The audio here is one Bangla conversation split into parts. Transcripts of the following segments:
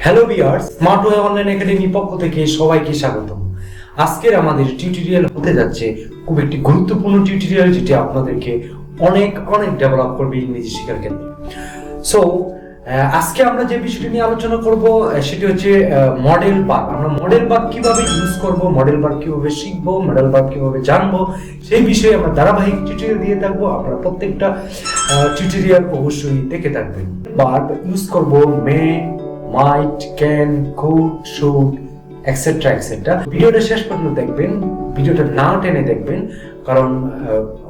Hello viewers, smart way online academy পক্ষ থেকে সবাইকে স্বাগতম। আজকের আমাদের টিউটোরিয়াল হতে যাচ্ছে খুব একটি গুরুত্বপূর্ণ টিউটোরিয়াল, যেটি আপনাদেরকে অনেক ডেভেলপ করবে ইংরেজি শেখার ক্ষেত্রে। সো আজকে আমরা যে বিষয়টি নিয়ে আলোচনা করব সেটি হচ্ছে মডেল ভার্ব। আমরা মডেল ভার্ব কিভাবে ইউজ করব, মডেল ভার্ব কিভাবে শিখবো, মডেল ভার্ব কিভাবে জানবো, সেই বিষয়ে আমরা ধারাবাহিক টিউটোরিয়াল দিয়ে থাকবো। আপনারা প্রত্যেকটা টিউটোরিয়াল অবশ্যই দেখে থাকবেন। ভার্ব ইউজ করব মে, might, can, could, should, etc. ভিডিওটা শেষ পর্যন্ত দেখবেন, ভিডিওটা না টেনে দেখবেন, কারণ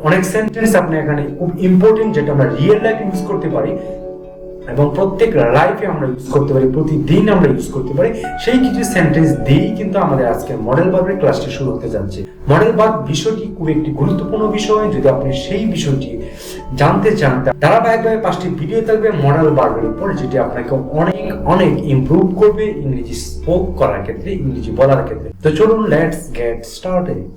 অনেক সেন্টেন্স আপনি এখানে খুব ইম্পর্টেন্ট, যেটা আমরা রিয়েল লাইফে ইউজ করতে পারি এবং প্রত্যেক লাইফে আমরা ইউজ করতে পারি, প্রতিদিন আমরা ইউজ করতে পারি। সেই কিছু সেন্টেন্স দিয়েই কিন্তু আমাদের আজকের মডেল ভার্বের ক্লাসটি শুরু হতে যাচ্ছে। মডেল ভার্ব বিষয়টি খুব একটি গুরুত্বপূর্ণ বিষয়। যদি আপনি সেই বিষয়টি জানতে চান, ধারাবাহিকভাবে 5টি ভিডিও থাকবে মডেল ভার্বের উপর, যেটি আপনাকে অনেক ইমপ্রুভ করবে ইংরেজি স্পোক করার ক্ষেত্রে, ইংরেজি বলার ক্ষেত্রে। তো চলুন, let's get started.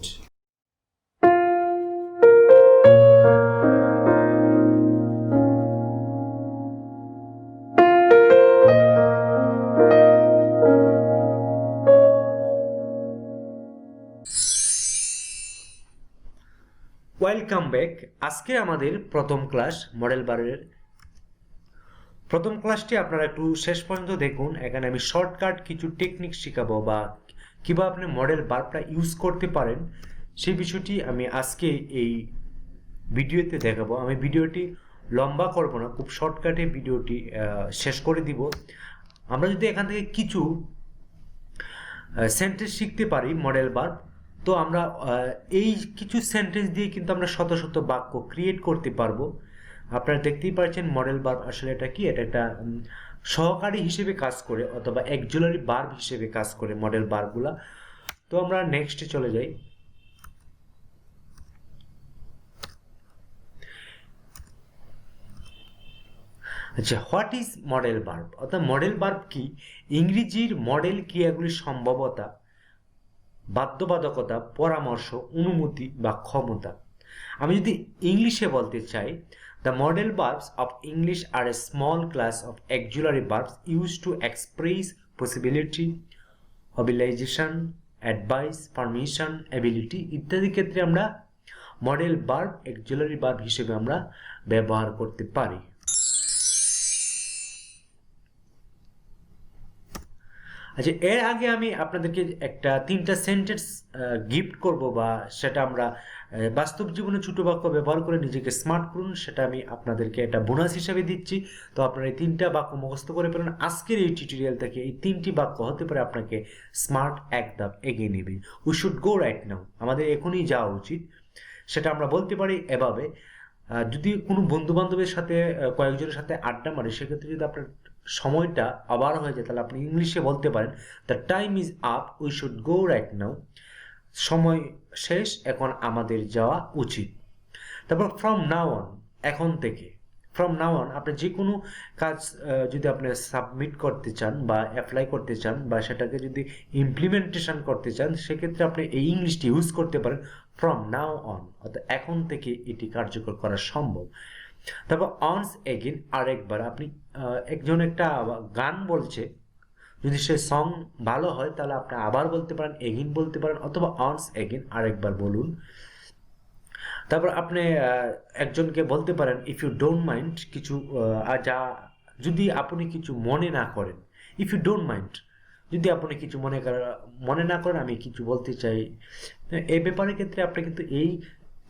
Welcome back. আজকে আমাদের প্রথম ক্লাস মডেল ভার্বের। প্রথম ক্লাসটি আপনারা একটু শেষ পর্যন্ত দেখুন। এখানে আমি শর্টকাট কিছু টেকনিক শেখাবো, বা কিভাবে আপনি মডেল ভার্বটা ইউজ করতে পারেন সেই বিষয়টি আমি আজকে এই ভিডিওতে দেখাবো। আমি ভিডিওটি লম্বা করব না, খুব শর্টকাটে ভিডিওটি শেষ করে দিব। আমরা যদি এখান থেকে কিছু সেন্টেন্স শিখতে পারি মডেল ভার্ব, তো আমরা এই কিছু সেন্টেন্স দিয়ে কিন্তু আমরা শত শত বাক্য ক্রিয়েট করতে পারবো। আপনারা দেখতেই পাচ্ছেন মডেল ভার্ব আসলে এটা কি, এটা একটা সহকারী হিসেবে কাজ করে অথবা অক্সিলারি ভার্ব হিসেবে কাজ করে মডেল ভার্বগুলা। তো আমরা নেক্সটে চলে যাই। আচ্ছা, হোয়াট ইজ মডেল ভার্ব, অর্থাৎ মডেল ভার্ব কি? ইংরেজির মডেল ক্রিয়াগুলির সম্ভাব্যতা, বাধ্যবাধকতা, পরামর্শ, অনুমতি বা ক্ষমতা। আমি যদি ইংলিশে বলতে চাই, the model verbs of English are a small class of auxiliary verbs used to express possibility, obligation, advice, permission, ability ইত্যাদি ক্ষেত্রে আমরা মডেল ভার্ব অক্সিলারি ভার্ব হিসেবে আমরা ব্যবহার করতে পারি। আচ্ছা, এর আগে আমি আপনাদেরকে তিনটা সেন্টেন্স গিফট করব, বা সেটা আমরা বাস্তব জীবনে ছোট বাক্য ব্যবহার করে নিজেকে স্মার্ট করুন, সেটা আমি আপনাদেরকে একটা বোনাস হিসেবে দিচ্ছি। তো আপনারা এই 3টা বাক্য মুখস্থ করে ফেলুন। আজকের এই টিউটোরিয়াল থেকে এই 3টি বাক্য হতে পারে আপনাকে স্মার্ট এক ধাপ এগিয়ে নেবে। We should go right now, আমাদের এখনই যাওয়া উচিত। সেটা আমরা বলতে পারি এভাবে, যদি কোনো বন্ধু বান্ধবের সাথে কয়েকজনের সাথে আড্ডা মারে, সেক্ষেত্রে যদি আপনার সময়টা আবার হয়ে যায়, তাহলে আপনি ইংলিশে বলতে পারেন the time is up, we should go right now, সময় শেষ, এখন আমাদের যাওয়া উচিত। তারপর ফ্রম নাও অন, এখন থেকে। ফ্রম নাও অন, আপনি যে কোনো কাজ যদি আপনি সাবমিট করতে চান বা অ্যাপ্লাই করতে চান, বা সেটাকে যদি ইমপ্লিমেন্টেশন করতে চান, সেক্ষেত্রে আপনি এই ইংলিশটি ইউজ করতে পারেন ফ্রম নাও অন, অর্থাৎ এখন থেকে এটি কার্যকর করা সম্ভব। তারপর অনস এগেন, আরেকবার। আপনি একজন একটা গান বলছে, যদি সে সং ভালো হয় তাহলে আপনি আবার বলতে পারেন, এগেন বলতে পারেন, অথবা অনস এগেন, আরেকবার বলুন। তারপর আপনি একজনকে বলতে পারেন ইফ ইউ ডোন্ট মাইন্ড, কিছু যা যদি আপনি কিছু মনে না করেন, ইফ ইউ ডোন্ট মাইন্ড, যদি আপনি কিছু মনে না করেন, আমি কিছু বলতে চাই। এই ব্যাপারের ক্ষেত্রে আপনি কিন্তু এই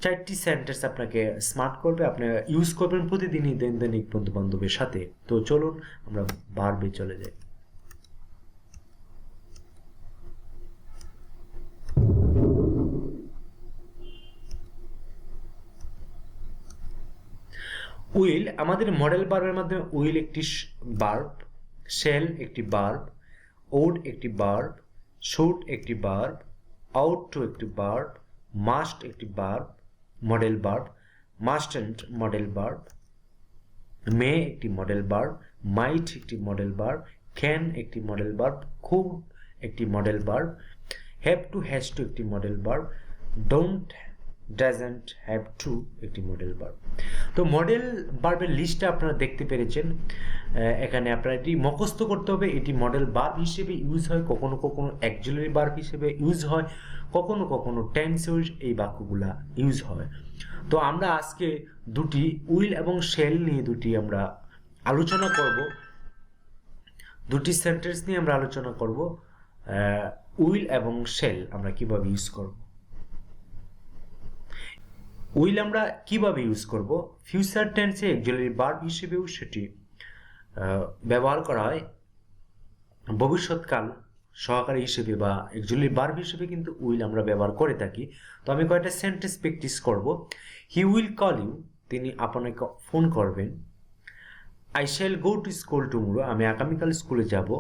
4টি সেন্টেন্স আপনাকে স্মার্ট করবে, আপনি ইউজ করবেন প্রতিদিনই দৈনিক বন্ধু বান্ধবের সাথে। তো চলুন আমরা ভার্বে চলে যাই। উইল, আমাদের মডেল ভার্বের মাধ্যমে উইল একটি ভার্ব, শেল একটি ভার্ব, ওড একটি ভার্ব, শুড একটি ভার্ব, আউট টু একটি ভার্ব, মাস্ট একটি verb modal verb, mustn't modal verb, may একটি মডেল ভার্ব, মাইট একটি মডেল ভার্ব, ক্যান একটি মডেল ভার্ব, কুড একটি modal verb, have to, has to একটি modal verb, don't doesn't have to একটি মডেল ভার্ব। তো মডেল ভার্বের লিস্টটা আপনারা দেখতে পেরেছেন। এখানে আপনারা এটি মুখস্থ করতে হবে। এটি মডেল ভার্ব হিসেবে ইউজ হয়, কখনো কখনো অ্যাক্সিলারি ভার্ব হিসেবে ইউজ হয়, কখনো কখনো টেন্স ইউজ এই বাক্যগুলা ইউজ হয়। তো আমরা আজকে দুটি উইল এবং শেল নিয়ে আমরা আলোচনা করব, দুটি সেন্টেন্স নিয়ে আমরা আলোচনা করব। উইল এবং শেল আমরা কিভাবে ইউজ করব। উইল আমরা কিভাবে ইউজ করব, ফিউচার টেন্সে অক্সিলারি ভার্ব হিসেবেও সেটি ব্যবহার করা হয়। ভবিষ্যৎকাল সহকারী হিসেবে বা অক্সিলারি ভার্ব হিসেবে কিন্তু উইল আমরা ব্যবহার করে থাকি। তো আমি কয়েকটা সেন্টেন্স প্র্যাকটিস করব। হি উইল কল ইউ, তিনি আপনাকে ফোন করবেন। I shall go to school tomorrow, আমি আগামীকাল স্কুলে যাব।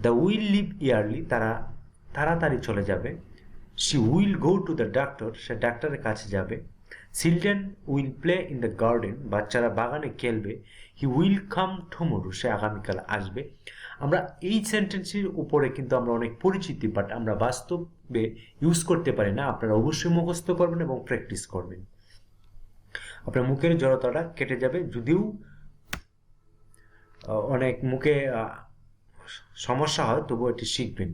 দ্য উইল লিভ ইয়ারলি, তারা তাড়াতাড়ি চলে যাবে। She will go to the doctor, সে ডাক্তারের কাছে যাবে। Children will play in the garden, বাচ্চারা বাগানে খেলবে। হি উইল কাম টুমরো, সে আগামীকাল আসবে। আমরা এই সেন্টেন্সের উপরে কিন্তু আমরা অনেক পরিচিতি, বাট আমরা বাস্তবে ইউজ করতে পারি না। আপনারা অবশ্যই মুখস্থ করবেন এবং প্র্যাকটিস করবেন, আপনার মুখের জড়তাটা কেটে যাবে। যদিও অনেক মুখে সমস্যা হয়, তবুও এটি শিখবেন।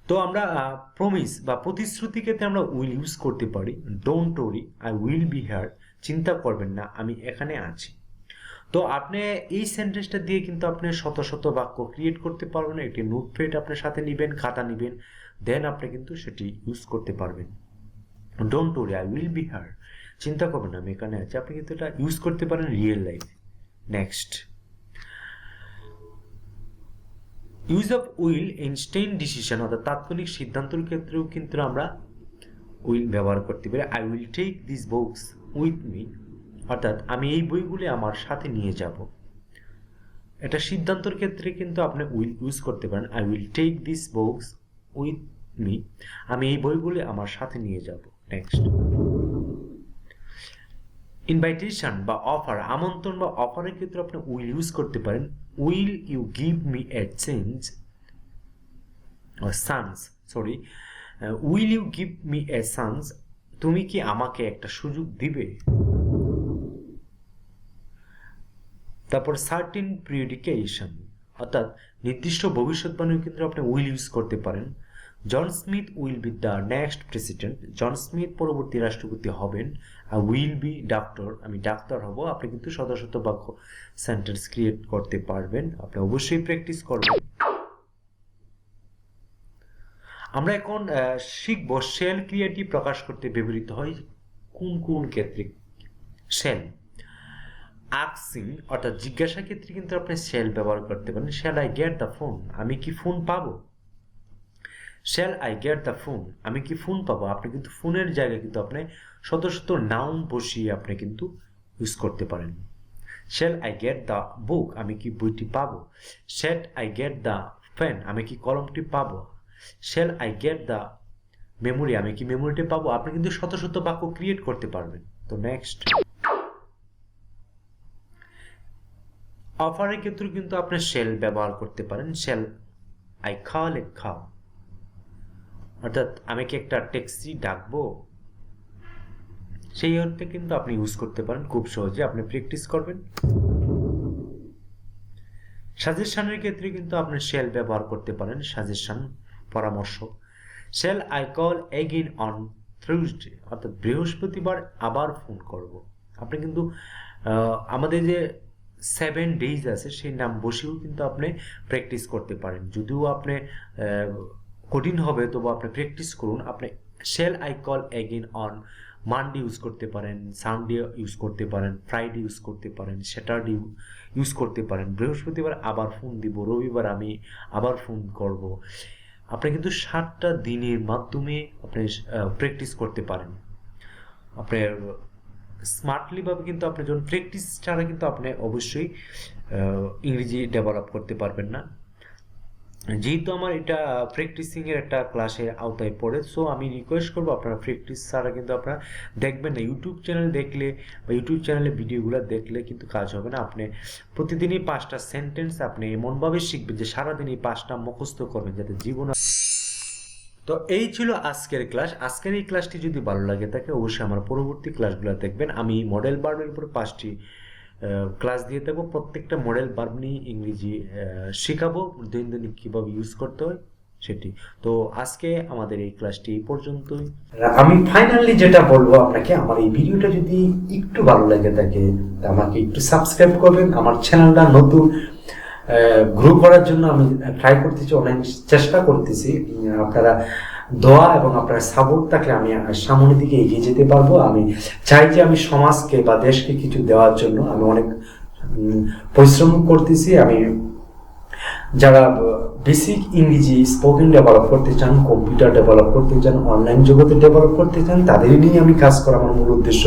তো আমরা প্রমিস বা প্রতিশ্রুতি ক্ষেত্রে আমরা উইল ইউজ করতে পারি। Don't worry, I will B here, চিন্তা করবেন না, আমি এখানে আছি। তো আপনি এই সেন্টেন্সটা দিয়ে কিন্তু আপনি শত শত বাক্য ক্রিয়েট করতে পারবেন। একটি নোটপ্যাড আপনার সাথে নেবেন, খাতা নেবেন, দেন আপনি কিন্তু সেটি ইউজ করতে পারবেন। Don't worry, I will B here, চিন্তা করবেন না, আমি এখানে আছি। আপনি কিন্তু এটা ইউজ করতে পারেন রিয়েল লাইফে। Next, use of will instant decision, অর্থাৎ তাৎক্ষণিক সিদ্ধান্তের ক্ষেত্রেও কিন্তু আমরা উইল ব্যবহার করতে পারি। I will take this books with me, অর্থাৎ আমি এই বইগুলি আমার সাথে নিয়ে যাব। এটা সিদ্ধান্তের ক্ষেত্রে কিন্তু আপনি উইল ইউজ করতে পারেন। I will take this books with me, আমি এই বইগুলি আমার সাথে নিয়ে যাব। নেক্সট, ইনভাইটেশন বা অফার, আমন্ত্রণ বা অফারের ক্ষেত্রে আপনি উইল ইউজ করতে পারেন। Will you give me a chance will you give me a chance, তুমি কি আমাকে একটা সুযোগ দিবে। তারপর সার্টেন প্রিডিকেশন, অর্থাৎ নির্দিষ্ট ভবিষ্যৎবাণীর ক্ষেত্রে আপনি উইল ইউজ করতে পারেন। John Smith will be the next president, John Smith পরবর্তী রাষ্ট্রপতি হবেন। আই উইল বি ডাক্তার, আমি ডাক্তার হব। আপনি কিন্তু শত শত বাক্য সেন্টেন্স ক্রিয়েট করতে পারবেন, আপনি অবশ্যই প্র্যাকটিস করবেন। আমরা এখন শিখব শেল ক্রিয়াটি প্রকাশ করতে ব্যবহৃত হয় কোন কোন ক্ষেত্রে। শেল আস্কিং, অর্থাৎ জিজ্ঞাসা ক্ষেত্রে কিন্তু আপনি শেল ব্যবহার করতে পারেন। Shall I get the phone, আমি কি ফোন পাবো। Shall I get the phone, আমি কি ফোন পাবো। আপনি কিন্তু ফোনের জায়গায় কিন্তু আপনি শত শত নাউন বসিয়ে আপনি কিন্তু ইউজ করতে পারেন। Shall I get the book, আমি কি বইটি পাবো। Shall I get the pen, আমি কি কলমটি পাবো। Shall I get the memory, আমি কি মেমোরিটি পাবো। আপনি কিন্তু শত শত বাক্য ক্রিয়েট করতে পারবেন। তো নেক্সট, অফারের ক্ষেত্রে কিন্তু আপনি শেল ব্যবহার করতে পারেন। শেল আই কল এ কার, অর্থাৎ আমি কি একটা ট্যাক্সি ডাকবো, সেই অর্থে কিন্তু আপনি ইউজ করতে পারেন। খুব সহজে আপনি প্র্যাকটিস করবেন। সাজেশনের ক্ষেত্রে কিন্তু আপনি শেল ব্যবহার করতে পারেন। সাজেশন, পরামর্শ। Shell I call again on Thursday, অর্থাৎ বৃহস্পতিবার আবার ফোন করব। আপনি কিন্তু আমাদের যে 7 days আছে সেই নাম বসেও কিন্তু আপনি প্র্যাকটিস করতে পারেন। যদিও আপনি কঠিন হবে, তবু আপনি প্র্যাকটিস করুন। আপনি shell I call again on Monday use করতে পারেন, সানডে ইউজ করতে পারেন, ফ্রাইডে ইউজ করতে পারেন, স্যাটারডে ইউজ করতে পারেন। বৃহস্পতিবার আবার ফোন দিব, রবিবার আমি আবার ফোন করব। আপনি কিন্তু 7টা দিনের মাধ্যমে আপনি প্র্যাকটিস করতে পারেন। আপনার স্মার্টলি ভাবে কিন্তু আপনি যখন প্র্যাকটিস ছাড়া কিন্তু আপনি অবশ্যই ইংরেজি ডেভেলপ করতে পারবেন না। যেহেতু আমার এটা প্র্যাকটিসিং এর একটা ক্লাসের আওতায় পড়ে, সো আমি রিকোয়েস্ট করবো আপনারা প্র্যাকটিস ছাড়া কিন্তু আপনারা দেখবেন না। ইউটিউব চ্যানেল দেখলে বা ইউটিউব চ্যানেলে ভিডিওগুলো দেখলে কিন্তু কাজ হবে না। আপনি প্রতিদিনই 5টা সেন্টেন্স আপনি এমনভাবে শিখবেন যে সারাদিন এই 5টা মুখস্থ করবেন, যাতে জীবন তো এই ছিল আজকের ক্লাস। আজকের এই ক্লাসটি যদি ভালো লাগে থাকে অবশ্যই আমার পরবর্তী ক্লাসগুলো দেখবেন। আমি মডেল ভার্বের উপর 5টি ক্লাস দিয়ে থাকবো। প্রত্যেকটা মডেল ভার্ব নিয়ে ইংরেজি শেখাবো, দৈনন্দিন কীভাবে ইউজ করতে হয় সেটি। তো আজকে আমাদের এই ক্লাসটি এই পর্যন্তই। আমি ফাইনালি যেটা বলবো আপনাকে, আমার এই ভিডিওটা যদি একটু ভালো লাগে থাকে আমাকে একটু সাবস্ক্রাইব করবেন। আমার চ্যানেলটা নতুন গ্রো করার জন্য আমি ট্রাই করতেছি, অনেক চেষ্টা করতেছি। আপনারা দোয়া এবং আপনার সাপোর্ট থাকলে আমি সামনের দিকে এগিয়ে যেতে পারবো। আমি চাই যে আমি সমাজকে বা দেশকে কিছু দেওয়ার জন্য আমি অনেক পরিশ্রম করতেছি। আমি যারা বেসিক ইংরেজি স্পোকেন ডেভেলপ করতে চান, কম্পিউটার ডেভেলপ করতে চান, অনলাইন জগতে ডেভেলপ করতে চান, তাদের নিয়ে আমি কাজ করা আমার মূল উদ্দেশ্য।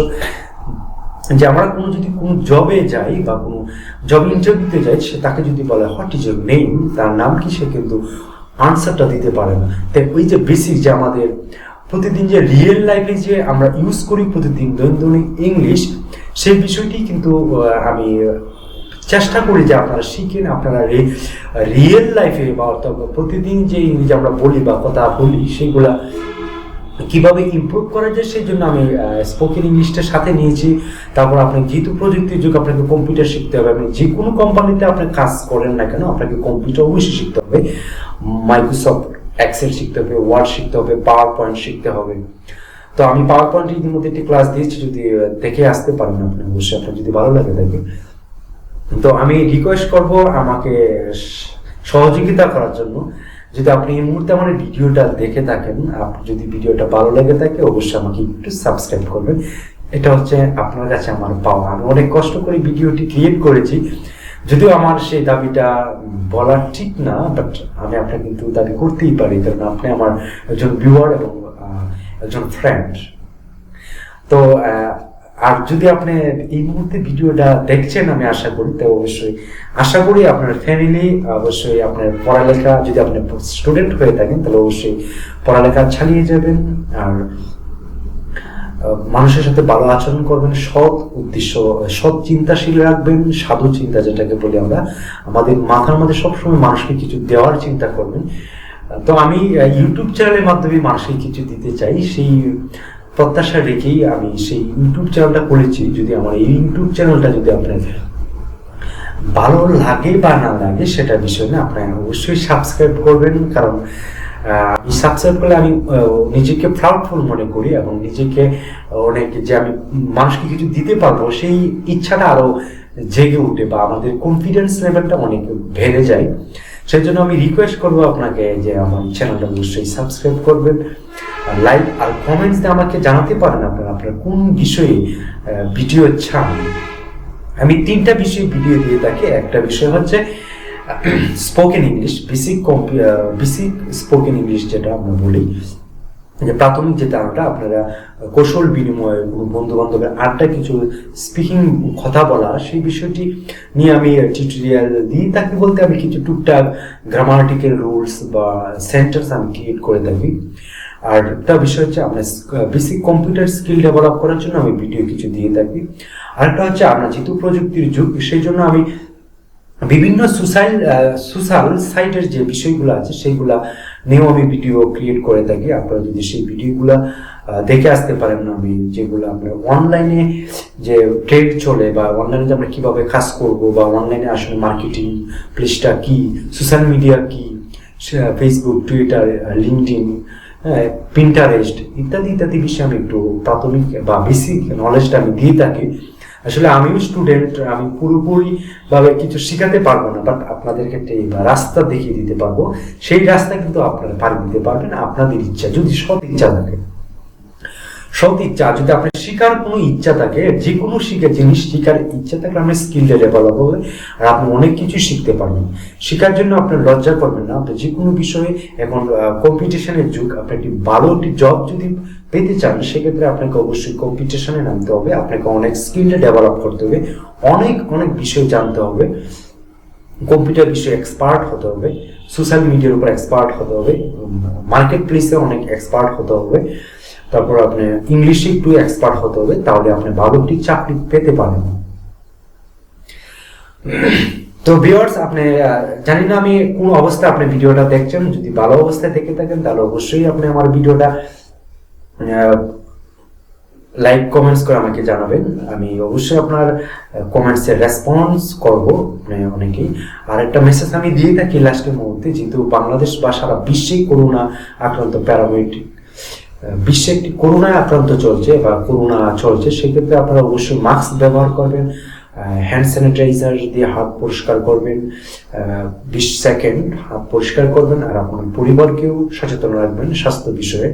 যে আমরা যদি কোনো জবে যাই বা কোনো জব ইন্টারভিউতে যাই, সে তাকে যদি বলে হোয়াট ইজ ইউর নেম, তার নাম কি, সে কিন্তু আনসারটা দিতে পারে না। তাই ওই যে বেসিক যে আমাদের প্রতিদিন যে রিয়েল লাইফে যে আমরা ইউজ করি প্রতিদিন দৈনন্দিন ইংলিশ, সেই বিষয়টি কিন্তু আমি চেষ্টা করি যে আপনারা শিখেন। আপনারা রিয়েল লাইফে বা প্রতিদিন যে ইংরেজি আমরা বলি বা কথা বলি সেগুলা কিভাবে ইমপ্রুভ করা যায়, সেই জন্য আমি স্পোকেন ইংলিশটার সাথে নিয়েছি। তারপর আপনি যেহেতু প্রযুক্তির যুগ, আপনাকে কম্পিউটার শিখতে হবে। আপনি যে কোনো কোম্পানিতে আপনি কাজ করেন না কেন, আপনাকে কম্পিউটার অবশ্যই শিখতে হবে। মাইক্রোসফট এক্সেল শিখতে হবে, ওয়ার্ড শিখতে হবে, পাওয়ার পয়েন্ট শিখতে হবে। তো আমি পাওয়ার পয়েন্ট ইতিমধ্যে একটি ক্লাস দিয়েছি, যদি দেখে আসতে পারেন আপনি অবশ্যই, আপনার যদি ভালো লাগে থাকে। তো আমি রিকোয়েস্ট করব আমাকে সহযোগিতা করার জন্য। যদি আপনি এই মুহূর্তে আমার ভিডিওটা দেখে থাকেন, যদি ভিডিওটা ভালো লেগে থাকে অবশ্যই আমাকে একটু সাবস্ক্রাইব করবেন। এটা হচ্ছে আপনার কাছে আমার পাওয়া। আমি অনেক কষ্ট করে ভিডিওটি ক্রিয়েট করেছি, যদিও আমার সেই দাবিটা বলা ঠিক না, বাট আমি আপনাকে কিন্তু দাবি করতেই পারি, কারণ আপনি আমার একজন ভিউয়ার এবং একজন ফ্রেন্ড। তো আর যদি আপনি এই মুহূর্তে ভিডিওটা দেখছেন, আমি আশা করি, তো অবশ্যই আশা করি আপনার ফ্যামিলি, অবশ্যই আপনার পড়ালেখা, যদি আপনি স্টুডেন্ট হয়ে থাকেন তাহলে অবশ্যই পড়ালেখা চালিয়ে যাবেন। আর মানুষের সাথে ভালো আচরণ করবেন, সৎ উদ্দেশ্য, সৎ চিন্তাশীল রাখবেন, সাধু চিন্তা যেটাকে বলি আমরা। আমাদের মাথার মধ্যে সবসময় মানুষকে কিছু দেওয়ার চিন্তা করবেন। তো আমি ইউটিউব চ্যানেলের মাধ্যমে মানুষকে কিছু দিতে চাই, সেই প্রত্যাশা রেখেই আমি সেই ইউটিউব চ্যানেলটা করেছি। যদি আমার এই ইউটিউব চ্যানেলটা যদি আপনার ভালো লাগে বা না লাগে সেটা বিষয় না, আপনারা অবশ্যই সাবস্ক্রাইব করবেন। কারণ সাবস্ক্রাইব করলে আমি নিজেকে প্রাউডফুল মনে করি এবং নিজেকে অনেক যে আমি মানুষকে কিছু দিতে পারবো সেই ইচ্ছাটা আরো জেগে উঠে, বা আমাদের কনফিডেন্স লেভেলটা অনেক বেড়ে যায়। সেই জন্য আমি রিকোয়েস্ট করবো আপনাকে যে আমার চ্যানেলটা অবশ্যই সাবস্ক্রাইব করবেন, লাইক আর কমেন্টস দিয়ে আমাকে জানাতে পারেন আপনারা কোন বিষয়ে ভিডিও চান। আমি 3টা বিষয়ে ভিডিও দিয়ে থাকি। একটা বিষয় হচ্ছে spoken English, basic spoken English যেটা আমরা বলি, যে প্রাথমিক যে ধারণাটা, আপনারা কৌশল বিনিময়, কোনো বন্ধু বান্ধবের আড্ডা, কিছু স্পিকিং কথা বলা, সেই বিষয়টি নিয়ে আমি টিউটোরিয়াল দিই থাকি। বলতে আমি কিছু টুকটাক গ্রামাটিক্যাল রুলস বা সেন্টেন্স আমি ক্রিয়েট করে থাকি। আর একটা বিষয় হচ্ছে আপনার বেসিক কম্পিউটার স্কিল ডেভেলপ করার জন্য আমি ভিডিও কিছু দিয়ে থাকি। আরেকটা হচ্ছে আপনার যেহেতু প্রযুক্তির যুগ, সেই জন্য আমি বিভিন্ন সোশ্যাল সাইটের যে বিষয়গুলো আছে সেইগুলা নিয়েও আমি ভিডিও ক্রিয়েট করে থাকি। আপনারা যদি সেই ভিডিওগুলা দেখে আসতে পারেন, আমি যেগুলো আপনার অনলাইনে যে ট্রেড চলে বা অনলাইনে যে আমরা কীভাবে কাজ করবো, বা অনলাইনে আসলে মার্কেটিং প্লেসটা কী, সোশ্যাল মিডিয়া কী, ফেসবুক, টুইটার, লিঙ্কডইন, পিন্টারেস্ট ইত্যাদি ইত্যাদি বিষয়ে আমি একটু প্রাথমিক বা বেসিক নলেজটা আমি দিয়ে থাকি। আসলে আমিও স্টুডেন্ট, আমি পুরোপুরি ভাবে কিছু শিখাতে পারবো না, বাট আপনাদেরকে একটা রাস্তা দেখিয়ে দিতে পারবো। সেই রাস্তা কিন্তু আপনারা পাড়ি দিতে পারবেন আপনাদের ইচ্ছা, যদি সৎ ইচ্ছা থাকে। সৎ ইচ্ছা, যদি আপনার শিকার কোনো ইচ্ছা থাকে, যে কোনো জিনিস শিকার ইচ্ছা থাকলে আপনার স্কিলটা ডেভেলপ হবে আর আপনি অনেক কিছু শিখতে পারবেন। শেখার জন্য আপনার লজ্জা করবেন না। আপনি যে কোনো বিষয়ে, এখন কম্পিটিশনের যুগ, আপনি একটি ভালো একটি জব যদি পেতে চান, সেক্ষেত্রে আপনাকে অবশ্যই কম্পিটিশনে নামতে হবে। আপনাকে অনেক স্কিলটা ডেভেলপ করতে হবে, অনেক অনেক বিষয় জানতে হবে, কম্পিউটার বিষয়ে এক্সপার্ট হতে হবে, সোশ্যাল মিডিয়ার উপর এক্সপার্ট হতে হবে, মার্কেট প্লেসে অনেক এক্সপার্ট হতে হবে, তারপর আপনি ইংলিশে একটু এক্সপার্ট হতে হবে, তাহলে আপনি ভালো একটি চাকরি পেতে পারেন। তো ভিউয়ার্স, আপনি জানি না আমি কোন অবস্থায় আপনি ভিডিওটা দেখছেন, যদি ভালো অবস্থায় দেখে থাকেন তাহলে অবশ্যই আপনি আমার ভিডিওটা লাইক কমেন্টস করে আমাকে জানাবেন। আমি অবশ্যই আপনার কমেন্টসের রেসপন্স করব অনেকেই। আর একটা মেসেজ আমি দিয়ে থাকি লাস্টের মুহূর্তে, যেহেতু বাংলাদেশ বা সারা বিশ্বে করোনা আক্রান্ত প্যারামেডিক, বিশ্বে একটি করোনায় আক্রান্ত চলছে বা করোনা চলছে, সেক্ষেত্রে আপনারা অবশ্যই মাস্ক ব্যবহার করবেন, হ্যান্ড স্যানিটাইজার দিয়ে হাত পরিষ্কার করবেন, 20 সেকেন্ড হাত পরিষ্কার করবেন, আর আপনার পরিবারকেও সচেতন রাখবেন স্বাস্থ্য বিষয়ে।